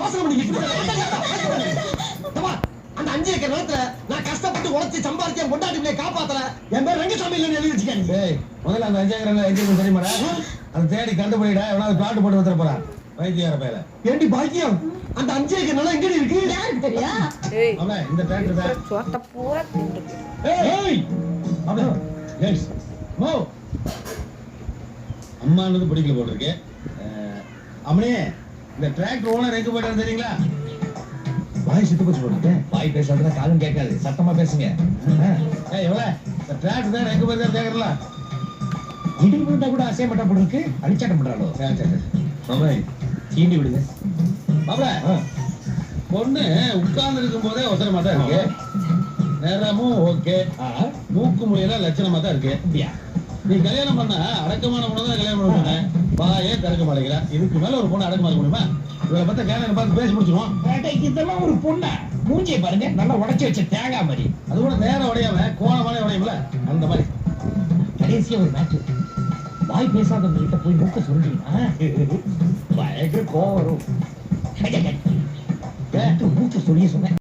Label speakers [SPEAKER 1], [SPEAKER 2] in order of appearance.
[SPEAKER 1] யோசனை பண்ணிக்கிட்டு அந்த 5 ஏக்கர் நிலத்துல நான் கஷ்டப்பட்டு உழைச்சி சம்பாதிச்சேன் பொண்டாட்டி காப்பாத்தல என் பேர் ரங்கசாமி இல்லைன்னு எழுதி வச்சுக்காங்க.
[SPEAKER 2] முதல்ல அந்த 5 ஏக்கர் எங்க தெரியுமாடா? அதை தேடி கண்டுபிடிடா. எவனாவது பிளாட் போட்டு வந்துட போறான் வைத்தியார பேர.
[SPEAKER 1] ஏண்டி பாக்கியம் அந்த 5 ஏக்கர் நிலம் எங்க இருக்கு?
[SPEAKER 3] யாருக்கு தெரியா?
[SPEAKER 2] அவன் இந்த டிராக்டர் தான்
[SPEAKER 3] சோட்ட பூரா தின்னு.
[SPEAKER 2] ஏய் அவன் எஸ் மோ அம்மானது பிடிக்கல போட்டுருக்கு. அம்மனே இந்த டிராக்டர் ஓனர் எங்க போயிட்டாரு தெரியுங்களா?
[SPEAKER 1] வாய் சித்து போச்சு போட்டுருக்கு.
[SPEAKER 4] வாய் பேசாதா காதும் கேட்காது. சத்தமா பேசுங்க.
[SPEAKER 2] ஏய் எவ்வளோ இந்த டிராக்டர் தான் எங்க போயிருந்தா கேட்கறல.
[SPEAKER 4] இடி விழுந்தா கூட அசைய மாட்டா போட்டு இருக்கு. அடிச்சாட்டம் பண்றாளோ?
[SPEAKER 1] அவன்
[SPEAKER 4] தீண்டி விடுங்க.
[SPEAKER 2] பாபா பொண்ணு உட்கார்ந்து இருக்கும் போதே ஒசரமா தான் இருக்கு. நேரமும் ஓகே. மூக்கு மொழியெல்லாம் லட்சணமா தான் இருக்கு.
[SPEAKER 4] அப்படியா?
[SPEAKER 2] நீ கல்யாணம் பண்ண அடக்கமான பொண்ணு தான் கல்யாணம் பண்ண போனேன். வாயே திறக்க மாட்டேங்கிறா. இதுக்கு மேல ஒரு பொண்ணு அடக்கமா இருக்க முடியுமா? இவரை பார்த்தா கேரளா பார்த்து பேசி முடிச்சிருவோம்.
[SPEAKER 4] இதெல்லாம் ஒரு பொண்ணா? மூஞ்சியை பாருங்க, நல்லா உடைச்சு வச்ச தேங்காய் மாதிரி.
[SPEAKER 2] அது கூட நேரம் உடையாம கோணமான உடையும்ல அந்த மாதிரி.
[SPEAKER 4] கடைசியா ஒரு மேட்ரு. வாய் பேசாதவங்க கிட்ட போய் மூக்க சொல்றீங்கன்னா பயங்கர கோவம் வரும். மூக்க சொல்லியே சொன்னேன்.